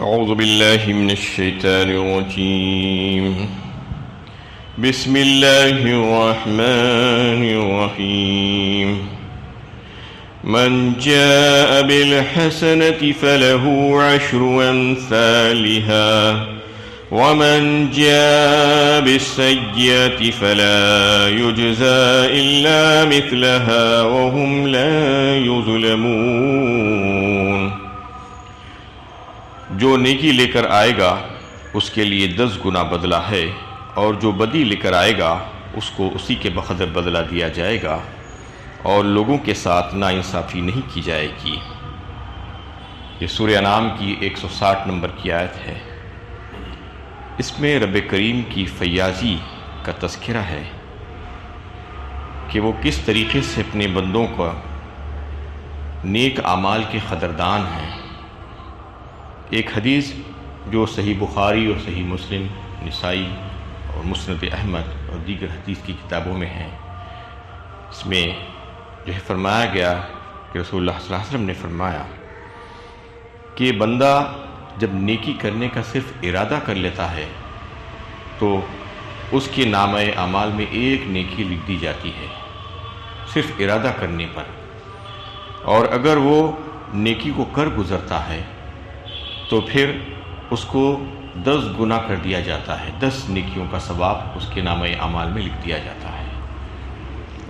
أعوذ بالله من الشيطان الرجيم. بسم الله الرحمن الرحيم. من جاء بالحسنة فله عشر أمثالها ومن جاء بالسيئة فلا يجزى إلا مثلها وهم لا يظلمون. جو نیکی لے کر آئے گا اس کے لیے 10 گنا بدلہ ہے، اور جو بدی لے کر آئے گا اس کو اسی کے بقدر بدلہ دیا جائے گا، اور لوگوں کے ساتھ ناانصافی نہیں کی جائے گی. یہ سورہ انعام کی 160 نمبر کی آیت ہے. اس میں رب کریم کی فیاضی کا تذکرہ ہے کہ وہ کس طریقے سے اپنے بندوں کا نیک اعمال کے قدردان ہیں. ایک حدیث جو صحیح بخاری اور صحیح مسلم، نسائی اور مسند احمد اور دیگر حدیث کی کتابوں میں ہیں، اس میں جو ہے فرمایا گیا کہ رسول اللہ صلی اللہ علیہ وسلم نے فرمایا کہ بندہ جب نیکی کرنے کا صرف ارادہ کر لیتا ہے تو اس کے نامہ اعمال میں ایک نیکی لکھ دی جاتی ہے صرف ارادہ کرنے پر، اور اگر وہ نیکی کو کر گزرتا ہے تو پھر اس کو 10 گنا کر دیا جاتا ہے، 10 نیکیوں کا ثواب اس کے نامہ اعمال میں لکھ دیا جاتا ہے.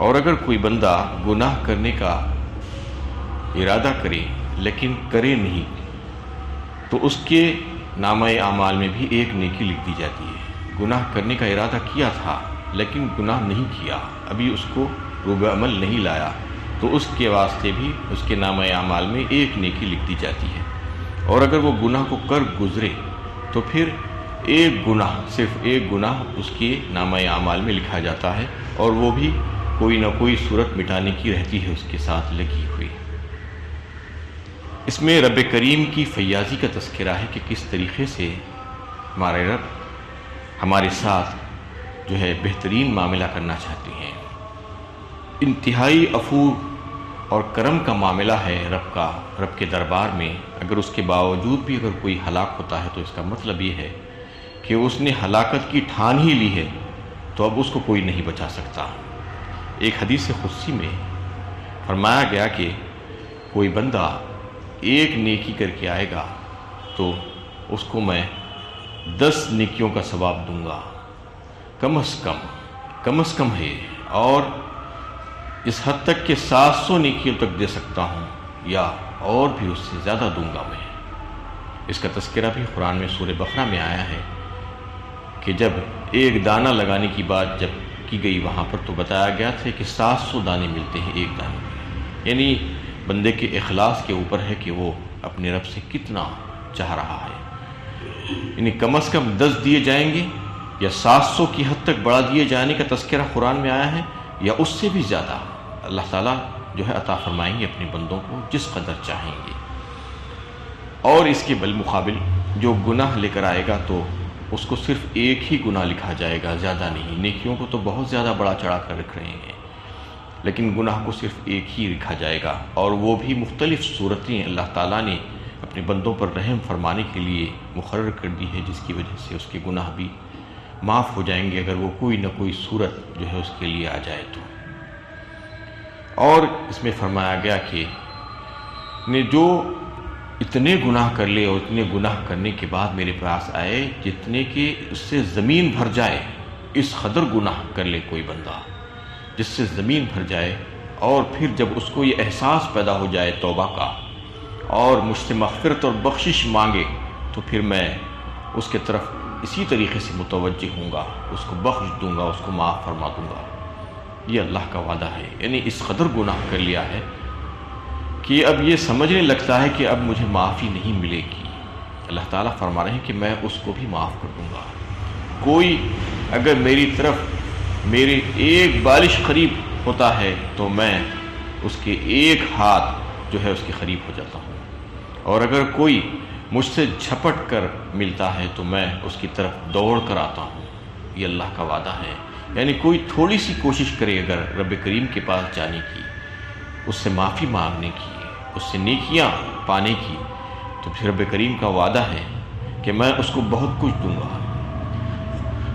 اور اگر کوئی بندہ گناہ کرنے کا ارادہ کرے لیکن کرے نہیں تو اس کے نامہ اعمال میں بھی ایک نیکی لکھ دی جاتی ہے. گناہ کرنے کا ارادہ کیا تھا لیکن گناہ نہیں کیا، ابھی اس کو روب عمل نہیں لایا، تو اس کے واسطے بھی اس کے نامہ اعمال میں ایک نیکی لکھ دی جاتی ہے. اور اگر وہ گناہ کو کر گزرے تو پھر ایک گناہ، صرف ایک گناہ اس کے نامہ اعمال میں لکھا جاتا ہے، اور وہ بھی کوئی نہ کوئی صورت مٹانے کی رہتی ہے اس کے ساتھ لگی ہوئی. اس میں رب کریم کی فیاضی کا تذکرہ ہے کہ کس طریقے سے ہمارے رب ہمارے ساتھ جو ہے بہترین معاملہ کرنا چاہتے ہیں. انتہائی عفو اور کرم کا معاملہ ہے رب کے دربار میں. اگر اس کے باوجود بھی اگر کوئی ہلاک ہوتا ہے تو اس کا مطلب یہ ہے کہ اس نے ہلاکت کی ٹھان ہی لی ہے، تو اب اس کو کوئی نہیں بچا سکتا. ایک حدیث قدسی میں فرمایا گیا کہ کوئی بندہ ایک نیکی کر کے آئے گا تو اس کو میں 10 نیکیوں کا ثواب دوں گا، کم از کم ہے، اور اس حد تک کہ 700 نیکیوں تک دے سکتا ہوں، یا اور بھی اس سے زیادہ دوں گا میں. اس کا تذکرہ بھی قرآن میں سورہ بقرہ میں آیا ہے کہ جب ایک دانہ لگانے کی بات جب کی گئی وہاں پر تو بتایا گیا تھا کہ 700 دانے ملتے ہیں ایک دانے میں. یعنی بندے کے اخلاص کے اوپر ہے کہ وہ اپنے رب سے کتنا چاہ رہا ہے. یعنی کم از کم 10 دیے جائیں گے یا 700 کی حد تک بڑھا دیے جانے کا تذکرہ قرآن میں آیا ہے، یا اس سے بھی زیادہ اللہ تعالیٰ جو ہے عطا فرمائیں گے اپنے بندوں کو جس قدر چاہیں گے. اور اس کے بالمقابل جو گناہ لے کر آئے گا تو اس کو صرف ایک ہی گناہ لکھا جائے گا، زیادہ نہیں. نیکیوں کو تو بہت زیادہ بڑا چڑھا کر رکھ رہے ہیں، لیکن گناہ کو صرف ایک ہی لکھا جائے گا. اور وہ بھی مختلف صورتیں اللہ تعالیٰ نے اپنے بندوں پر رحم فرمانے کے لیے مقرر کر دی ہے، جس کی وجہ سے اس کے گناہ بھی معاف ہو جائیں گے اگر وہ کوئی نہ کوئی صورت جو ہے اس کے لیے آ جائے تو. اور اس میں فرمایا گیا کہ جو اتنے گناہ کر لے اور اتنے گناہ کرنے کے بعد میرے پاس آئے جتنے کہ اس سے زمین بھر جائے، اس قدر گناہ کر لے کوئی بندہ جس سے زمین بھر جائے، اور پھر جب اس کو یہ احساس پیدا ہو جائے توبہ کا اور مجھ سے مغفرت اور بخشش مانگے، تو پھر میں اس کے طرف اسی طریقے سے متوجہ ہوں گا، اس کو بخش دوں گا، اس کو معاف فرما دوں گا. یہ اللہ کا وعدہ ہے. یعنی اس قدر گناہ کر لیا ہے کہ اب یہ سمجھنے لگتا ہے کہ اب مجھے معافی نہیں ملے گی. اللہ تعالیٰ فرما رہے ہیں کہ میں اس کو بھی معاف کر دوں گا. کوئی اگر میری طرف میرے ایک بالش قریب ہوتا ہے تو میں اس کے ایک ہاتھ جو ہے اس کے قریب ہو جاتا ہوں، اور اگر کوئی مجھ سے جھپٹ کر ملتا ہے تو میں اس کی طرف دوڑ کر آتا ہوں. یہ اللہ کا وعدہ ہے. یعنی کوئی تھوڑی سی کوشش کرے اگر رب کریم کے پاس جانے کی، اس سے معافی مانگنے کی، اس سے نیکیاں پانے کی، تو پھر رب کریم کا وعدہ ہے کہ میں اس کو بہت کچھ دوں گا۔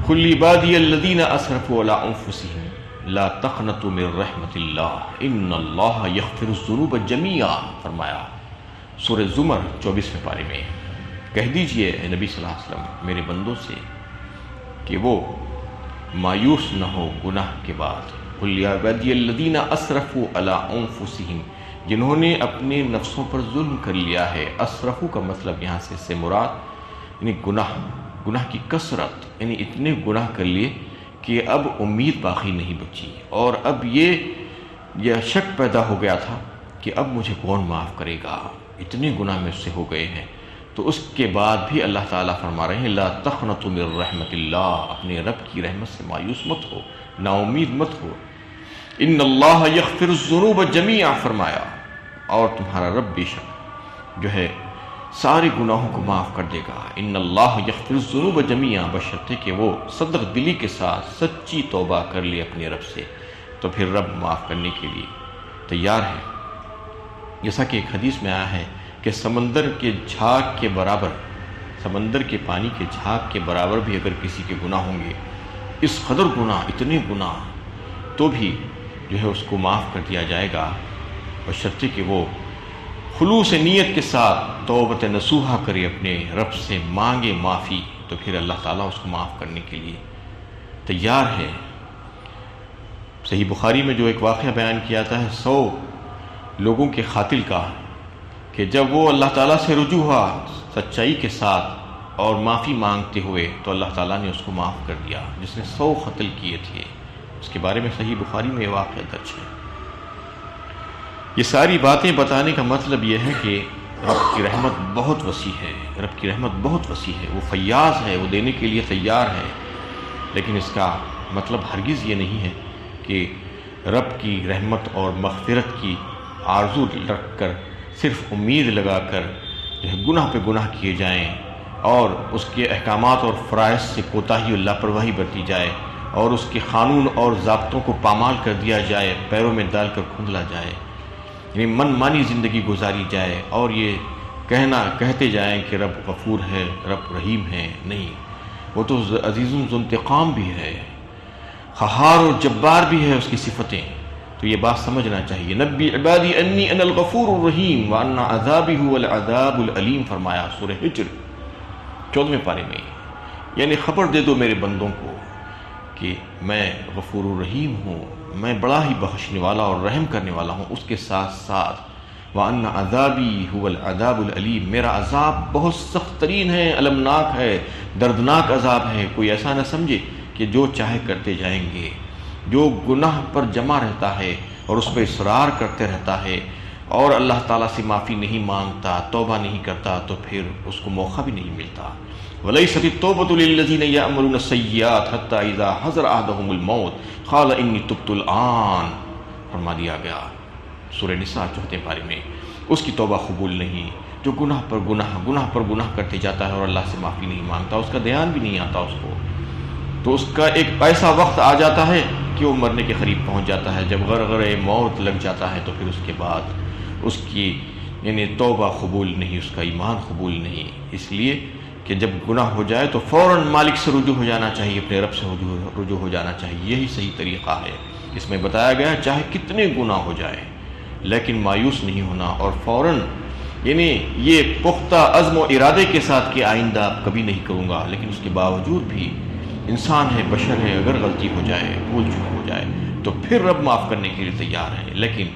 قل عبادی الذین اسرفوا علی انفسہم لا تقنطوا من رحمت اللہ ان اللہ یغفر الذنوب جمیعا، فرمایا سورہ زمر 24ویں پارے میں، کہہ دیجئے اے نبی صلی اللہ علیہ وسلم میرے بندوں سے کہ وہ مایوس نہ ہو گناہ کے بعد۔ قل یا عبادی الذین اسرفوا علی انفسہم، جنہوں نے اپنے نفسوں پر ظلم کر لیا ہے۔ اسرفو کا مطلب یہاں سے مراد یعنی گناہ کی کثرت، یعنی اتنے گناہ کر لیے کہ اب امید باقی نہیں بچی، اور اب یہ شک پیدا ہو گیا تھا کہ اب مجھے کون معاف کرے گا، اتنے گناہ مجھ سے ہو گئے ہیں۔ تو اس کے بعد بھی اللہ تعالیٰ فرما رہے ہیں لا تقنطوا من رحمت اللہ، اپنے رب کی رحمت سے مایوس مت ہو، نا امید مت ہو۔ ان اللہ یغفر الذنوب جمیعا، فرمایا اور تمہارا رب بے شک جو ہے سارے گناہوں کو معاف کر دے گا۔ ان اللہ یغفر الذنوب جمیعا، بشرطے کہ وہ صدق دلی کے ساتھ سچی توبہ کر لے اپنے رب سے، تو پھر رب معاف کرنے کے لیے تیار ہے۔ جیسا کہ ایک حدیث میں آیا ہے کہ سمندر کے جھاگ کے برابر، سمندر کے پانی کے جھاگ کے برابر بھی اگر کسی کے گناہ ہوں گے، اس قدر گناہ، اتنے گناہ، تو بھی جو ہے اس کو معاف کر دیا جائے گا، بشرطے کہ وہ خلوص نیت کے ساتھ توبۃ نصوحہ کرے، اپنے رب سے مانگے معافی، تو پھر اللہ تعالیٰ اس کو معاف کرنے کے لیے تیار ہے۔ صحیح بخاری میں جو ایک واقعہ بیان کیا جاتا ہے 100 لوگوں کے قاتل کا، کہ جب وہ اللہ تعالیٰ سے رجوع ہوا سچائی کے ساتھ اور معافی مانگتے ہوئے، تو اللہ تعالیٰ نے اس کو معاف کر دیا جس نے 100 قتل کیے تھے۔ اس کے بارے میں صحیح بخاری میں یہ واقعہ درج ہے۔ یہ ساری باتیں بتانے کا مطلب یہ ہے کہ رب کی رحمت بہت وسیع ہے، رب کی رحمت بہت وسیع ہے، وہ فیاض ہے، وہ دینے کے لیے تیار ہے، لیکن اس کا مطلب ہرگز یہ نہیں ہے کہ رب کی رحمت اور مغفرت کی آرزو رکھ کر، صرف امید لگا کر جو ہے گناہ پہ گناہ کیے جائیں، اور اس کے احکامات اور فرائض سے کوتاہی اور لاپرواہی برتی جائے، اور اس کے قانون اور ضابطوں کو پامال کر دیا جائے، پیروں میں ڈال کر کھندلا جائے، یعنی من مانی زندگی گزاری جائے، اور یہ کہتے جائیں کہ رب غفور ہے، رب رحیم ہے۔ نہیں، وہ تو عزیز ذو انتقام بھی ہے، قہار اور جبار بھی ہے اس کی صفتیں۔ تو یہ بات سمجھنا چاہیے۔ نبی عبادی انی انا الغفور الرحیم وان عذابی هو العذاب العلیم، فرمایا سورہ ہجر 14ویں پارے میں، یعنی خبر دے دو میرے بندوں کو کہ میں غفور الرحیم ہوں، میں بڑا ہی بخشنے والا اور رحم کرنے والا ہوں، اس کے ساتھ ساتھ وَأَنَّ عَذَابِي هُوَ الْعَذَابُ الْعَلِيمُ، میرا عذاب بہت سخت ترین ہے، المناک ہے، دردناک عذاب ہے۔ کوئی ایسا نہ سمجھے کہ جو چاہے کرتے جائیں گے، جو گناہ پر جمع رہتا ہے اور اس پہ اصرار کرتے رہتا ہے اور اللہ تعالیٰ سے معافی نہیں مانگتا، توبہ نہیں کرتا، تو پھر اس کو موقع بھی نہیں ملتا۔ وَلَيْسَتِ التَّوْبَةُ لِلَّذِينَ يَعْمَلُونَ السَّيِّئَاتِ حَتَّى إِذَا حَضَرَ أَحَدَهُمُ الْمَوْتُ قَالَ إِنِّي تُبْتُ الْآنَ، فرما دیا گیا سورہ نساء 4 پارے میں۔ اس کی توبہ قبول نہیں جو گناہ پر گناہ کرتے جاتا ہے اور اللہ سے معافی نہیں مانگتا، اس کا دھیان بھی نہیں آتا اس کو، تو اس کا ایک ایسا وقت آ جاتا ہے کہ وہ مرنے کے قریب پہنچ جاتا ہے۔ جب غرغرِ موت لگ جاتا ہے تو پھر اس کے بعد اس کی یعنی توبہ قبول نہیں، اس کا ایمان قبول نہیں۔ اس لیے کہ جب گناہ ہو جائے تو فوراً مالک سے رجوع ہو جانا چاہیے، اپنے رب سے رجوع ہو جانا چاہیے، یہی صحیح طریقہ ہے۔ اس میں بتایا گیا ہے چاہے کتنے گناہ ہو جائیں لیکن مایوس نہیں ہونا، اور فوراً یعنی یہ پختہ عزم و ارادے کے ساتھ کہ آئندہ آپ کبھی نہیں کروں گا، لیکن اس کے باوجود بھی انسان ہے، بشر ہے، اگر غلطی ہو جائے، بھول چوک ہو جائے تو پھر رب معاف کرنے کے لیے تیار ہے۔ لیکن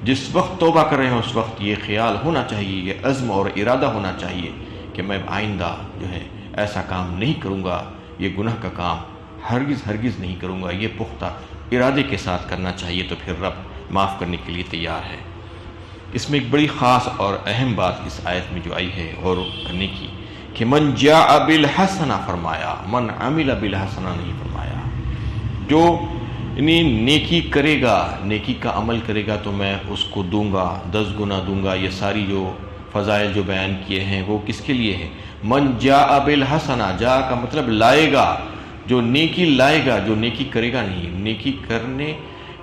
جس وقت توبہ کر رہے ہیں اس وقت یہ خیال ہونا چاہیے، یہ عزم اور ارادہ ہونا چاہیے کہ میں آئندہ جو ہے ایسا کام نہیں کروں گا، یہ گناہ کا کام ہرگز نہیں کروں گا، یہ پختہ ارادے کے ساتھ کرنا چاہیے، تو پھر رب معاف کرنے کے لیے تیار ہے۔ اس میں ایک بڑی خاص اور اہم بات اس آیت میں جو آئی ہے غور کرنے کی کہ من جاء بالحسنہ فرمایا، من عمل بالحسنہ نہیں فرمایا۔ جو نیکی کرے گا، نیکی کا عمل کرے گا تو میں اس کو دوں گا، 10 گنا دوں گا۔ یہ ساری جو فضائل جو بیان کیے ہیں وہ کس کے لیے ہیں؟ من جاء بالحسنہ، جاء کا مطلب لائے گا، جو نیکی لائے گا، جو نیکی کرے گا نہیں۔ نیکی کرنے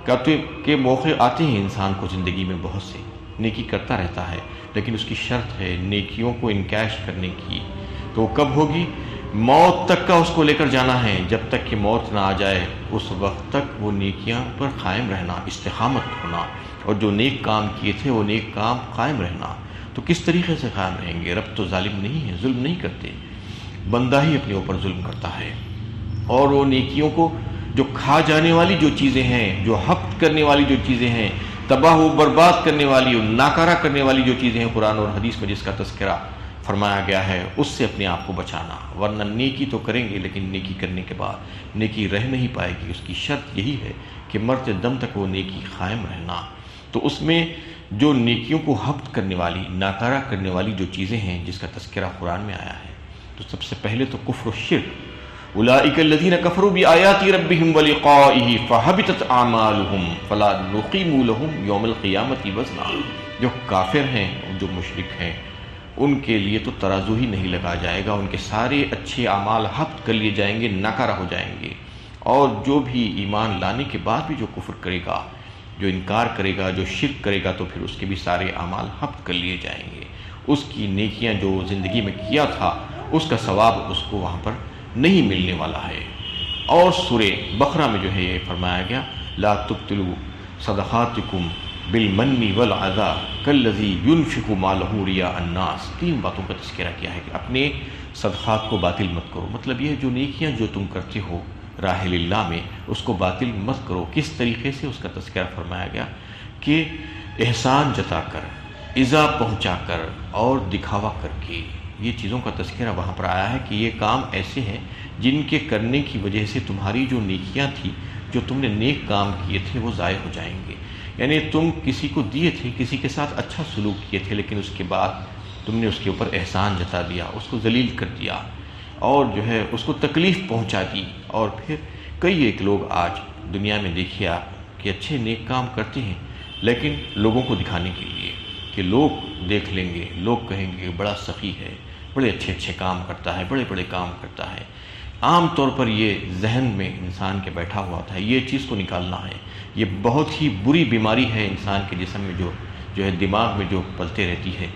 کا تو کے موقع آتے ہیں انسان کو زندگی میں، بہت سے نیکی کرتا رہتا ہے، لیکن اس کی شرط ہے نیکیوں کو انکیش کرنے کی، تو کب ہوگی؟ موت تک کا اس کو لے کر جانا ہے، جب تک کہ موت نہ آ جائے اس وقت تک وہ نیکیاں پر قائم رہنا، استقامت ہونا، اور جو نیک کام کیے تھے وہ نیک کام قائم رہنا۔ تو کس طریقے سے قائم رہیں گے؟ رب تو ظالم نہیں ہے، ظلم نہیں کرتے، بندہ ہی اپنے اوپر ظلم کرتا ہے۔ اور وہ نیکیوں کو جو کھا جانے والی جو چیزیں ہیں، جو حق کرنے والی جو چیزیں ہیں، تباہ و برباد کرنے والی اور ناکارہ کرنے والی جو چیزیں ہیں، قرآن اور حدیث میں جس کا تذکرہ فرمایا گیا ہے، اس سے اپنے آپ کو بچانا، ورنہ نیکی تو کریں گے لیکن نیکی کرنے کے بعد نیکی رہ نہیں پائے گی۔ اس کی شرط یہی ہے کہ مرتے دم تک وہ نیکی قائم رہنا۔ تو اس میں جو نیکیوں کو حبط کرنے والی، ناکارہ کرنے والی جو چیزیں ہیں جس کا تذکرہ قرآن میں آیا ہے، تو سب سے پہلے تو کفر و شرک۔ اولئک الذین کفروا بآیات ربہم ولقائہ فحبطت اعمالہم فلا نقیم لہم یوم القیامۃ وزنا۔ جو کافر ہیں، جو مشرک ہیں، ان کے لیے تو ترازو ہی نہیں لگا جائے گا، ان کے سارے اچھے اعمال حبط کر لیے جائیں گے، ناکارہ ہو جائیں گے۔ اور جو بھی ایمان لانے کے بعد بھی جو کفر کرے گا، جو انکار کرے گا، جو شرک کرے گا، تو پھر اس کے بھی سارے اعمال حبط کر لیے جائیں گے۔ اس کی نیکیاں جو زندگی میں کیا تھا اس کا ثواب اس کو وہاں پر نہیں ملنے والا ہے۔ اور سورہ بقرہ میں جو ہے یہ فرمایا گیا، لا تبطلوا صدقاتکم بالمن والعذا کالذی ينفق مالہ رئاء الناس۔ تین باتوں کا تذکرہ کیا ہے کہ اپنے صدقات کو باطل مت کرو، مطلب یہ جو نیکیاں جو تم کرتے ہو راہ اللہ میں، اس کو باطل مت کرو۔ کس طریقے سے؟ اس کا تذکرہ فرمایا گیا کہ احسان جتا کر، ایذا پہنچا کر اور دکھاوا کر کے، یہ چیزوں کا تذکرہ وہاں پر آیا ہے کہ یہ کام ایسے ہیں جن کے کرنے کی وجہ سے تمہاری جو نیکیاں تھیں، جو تم نے نیک کام کیے تھے، وہ ضائع ہو جائیں گے۔ یعنی تم کسی کو دیے تھے، کسی کے ساتھ اچھا سلوک کیے تھے، لیکن اس کے بعد تم نے اس کے اوپر احسان جتا دیا، اس کو ذلیل کر دیا، اور جو ہے اس کو تکلیف پہنچا دی۔ اور پھر کئی ایک لوگ آج دنیا میں دیکھیے آپ کہ اچھے نیک کام کرتے ہیں، لیکن لوگوں کو دکھانے کے لیے کہ لوگ دیکھ لیں گے، لوگ کہیں گے بڑا سخی ہے، بڑے اچھے اچھے کام کرتا ہے، بڑے بڑے کام کرتا ہے۔ عام طور پر یہ ذہن میں انسان کے بیٹھا ہوا تھا، یہ چیز کو نکالنا ہے۔ یہ بہت ہی بری بیماری ہے انسان کے جسم میں، جو ہے دماغ میں جو پلتے رہتی ہے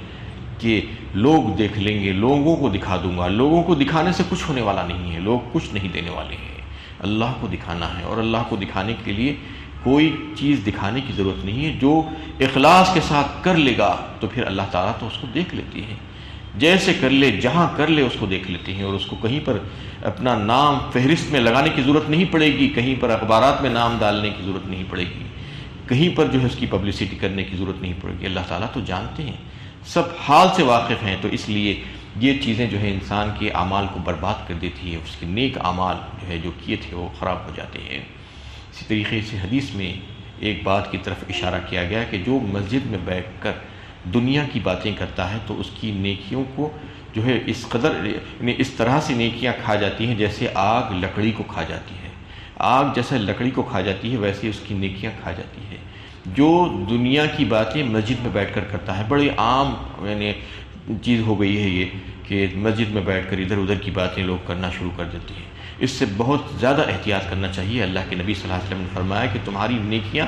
کہ لوگ دیکھ لیں گے، لوگوں کو دکھا دوں گا۔ لوگوں کو دکھانے سے کچھ ہونے والا نہیں ہے، لوگ کچھ نہیں دینے والے ہیں۔ اللہ کو دکھانا ہے، اور اللہ کو دکھانے کے لیے کوئی چیز دکھانے کی ضرورت نہیں ہے۔ جو اخلاص کے ساتھ کر لے گا تو پھر اللہ تعالیٰ تو اس کو دیکھ لیتی ہے، جیسے کر لے، جہاں کر لے اس کو دیکھ لیتے ہیں، اور اس کو کہیں پر اپنا نام فہرست میں لگانے کی ضرورت نہیں پڑے گی، کہیں پر اخبارات میں نام ڈالنے کی ضرورت نہیں پڑے گی، کہیں پر جو ہے اس کی پبلسٹی کرنے کی ضرورت نہیں پڑے گی۔ اللہ تعالیٰ تو جانتے ہیں، سب حال سے واقف ہیں۔ تو اس لیے یہ چیزیں جو ہے انسان کے اعمال کو برباد کر دیتی ہے، اس کے نیک اعمال جو ہے جو کیے تھے وہ خراب ہو جاتے ہیں۔ اسی طریقے سے حدیث میں ایک بات کی طرف اشارہ کیا گیا کہ جو مسجد میں بیٹھ کر دنیا کی باتیں کرتا ہے تو اس کی نیکیوں کو جو ہے اس قدر، یعنی اس طرح سے نیکیاں کھا جاتی ہیں جیسے آگ لکڑی کو کھا جاتی ہے۔ آگ جیسے لکڑی کو کھا جاتی ہے ویسے اس کی نیکیاں کھا جاتی ہے۔ جو دنیا کی باتیں مسجد میں بیٹھ کر کرتا ہے، بڑی عام یعنی چیز ہو گئی ہے یہ کہ مسجد میں بیٹھ کر ادھر ادھر کی باتیں لوگ کرنا شروع کر دیتے ہیں۔ اس سے بہت زیادہ احتیاط کرنا چاہیے۔ اللہ کے نبی صلی اللہ علیہ وسلم نے فرمایا کہ تمہاری نیکیاں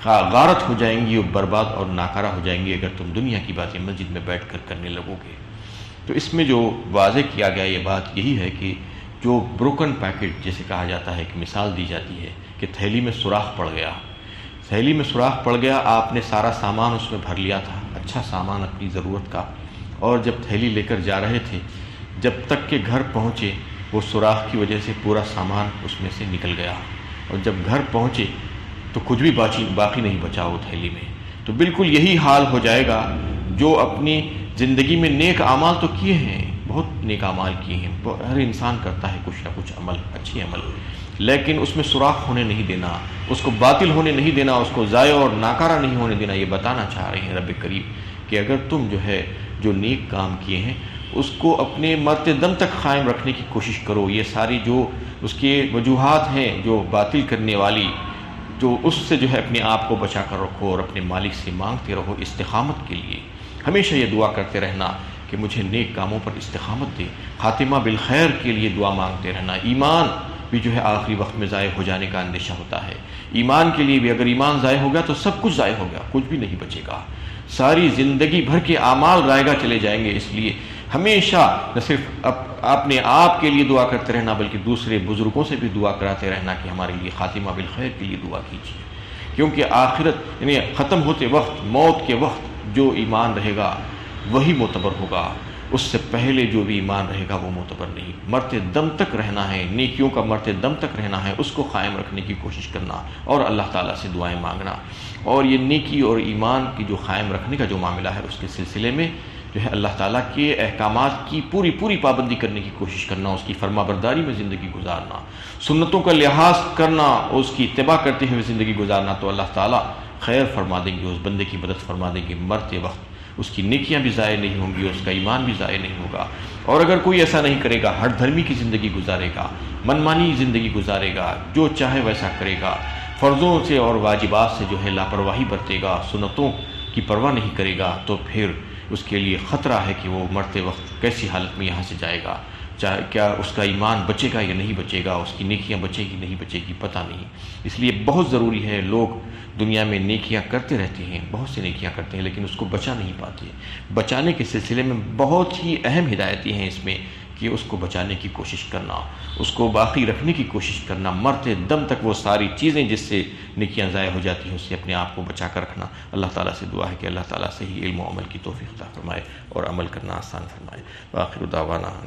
غارت ہو جائیں گی اور برباد اور ناکارہ ہو جائیں گی اگر تم دنیا کی باتیں مسجد میں بیٹھ کر کرنے لگو گے۔ تو اس میں جو واضح کیا گیا یہ بات یہی ہے کہ جو بروکن پیکٹ جیسے کہا جاتا ہے، کہ مثال دی جاتی ہے کہ تھیلی میں سوراخ پڑ گیا، تھیلی میں سوراخ پڑ گیا، آپ نے سارا سامان اس میں بھر لیا تھا، اچھا سامان اپنی ضرورت کا، اور جب تھیلی لے کر جا رہے تھے، جب تک کہ گھر پہنچے وہ سوراخ کی وجہ سے پورا سامان اس میں سے نکل گیا، اور جب گھر پہنچے تو کچھ بھی باقی نہیں بچا وہ تھیلی میں۔ تو بالکل یہی حال ہو جائے گا جو اپنی زندگی میں نیک اعمال تو کیے ہیں، بہت نیک اعمال کیے ہیں، ہر انسان کرتا ہے کچھ نہ کچھ عمل، اچھے عمل، لیکن اس میں سوراخ ہونے نہیں دینا، اس کو باطل ہونے نہیں دینا، اس کو ضائع اور ناکارہ نہیں ہونے دینا۔ یہ بتانا چاہ رہے ہیں رب کریم کہ اگر تم جو ہے جو نیک کام کیے ہیں اس کو اپنے مرتے دم تک قائم رکھنے کی کوشش کرو۔ یہ ساری جو اس کے وجوہات ہیں جو باطل کرنے والی، جو اس سے جو ہے اپنے آپ کو بچا کر رکھو، اور اپنے مالک سے مانگتے رہو استقامت کے لیے۔ ہمیشہ یہ دعا کرتے رہنا کہ مجھے نیک کاموں پر استقامت دے، خاتمہ بالخیر کے لیے دعا مانگتے رہنا۔ ایمان بھی جو ہے آخری وقت میں ضائع ہو جانے کا اندیشہ ہوتا ہے، ایمان کے لیے بھی اگر ایمان ضائع ہو گیا تو سب کچھ ضائع ہو گیا، کچھ بھی نہیں بچے گا، ساری زندگی بھر کے اعمال رائے گا چلے جائیں گے۔ اس لیے ہمیشہ نہ صرف اپنے آپ کے لیے دعا کرتے رہنا بلکہ دوسرے بزرگوں سے بھی دعا کراتے رہنا کہ ہمارے لیے خاتمہ بالخیر کے لیے دعا کیجیے، کیونکہ آخرت یعنی ختم ہوتے وقت، موت کے وقت جو ایمان رہے گا وہی معتبر ہوگا، اس سے پہلے جو بھی ایمان رہے گا وہ معتبر نہیں۔ مرتے دم تک رہنا ہے، نیکیوں کا مرتے دم تک رہنا ہے، اس کو قائم رکھنے کی کوشش کرنا اور اللہ تعالیٰ سے دعائیں مانگنا، اور یہ نیکی اور ایمان کی جو قائم رکھنے کا جو معاملہ ہے اس کے سلسلے میں جو ہے اللہ تعالیٰ کے احکامات کی پوری پابندی کرنے کی کوشش کرنا، اس کی فرما برداری میں زندگی گزارنا، سنتوں کا لحاظ کرنا، اس کی اتباع کرتے ہوئے زندگی گزارنا، تو اللہ تعالیٰ خیر فرما دیں گے، اس بندے کی مدد فرما دیں گے، مرتے وقت اس کی نیکیاں بھی ضائع نہیں ہوں گی، اس کا ایمان بھی ضائع نہیں ہوگا۔ اور اگر کوئی ایسا نہیں کرے گا، ہر دھرمی کی زندگی گزارے گا، منمانی زندگی گزارے گا، جو چاہے ویسا کرے گا، فرضوں سے اور واجبات سے جو ہے لاپرواہی برتے گا، سنتوں کی پرواہ نہیں کرے گا، تو پھر اس کے لیے خطرہ ہے کہ وہ مرتے وقت کیسی حالت میں یہاں سے جائے گا، کیا اس کا ایمان بچے گا یا نہیں بچے گا، اس کی نیکیاں بچے گی نہیں بچے گی، پتہ نہیں۔ اس لیے بہت ضروری ہے، لوگ دنیا میں نیکیاں کرتے رہتے ہیں، بہت سی نیکیاں کرتے ہیں لیکن اس کو بچا نہیں پاتے۔ بچانے کے سلسلے میں بہت ہی اہم ہدایتیں ہیں اس میں کہ اس کو بچانے کی کوشش کرنا، اس کو باقی رکھنے کی کوشش کرنا، مرتے دم تک وہ ساری چیزیں جس سے نیکیاں ضائع ہو جاتی ہیں اس سے اپنے آپ کو بچا کر رکھنا۔ اللہ تعالیٰ سے دعا ہے کہ اللہ تعالیٰ سے ہی علم و عمل کی توفیق عطا فرمائے اور عمل کرنا آسان فرمائے۔ وآخر دعوانا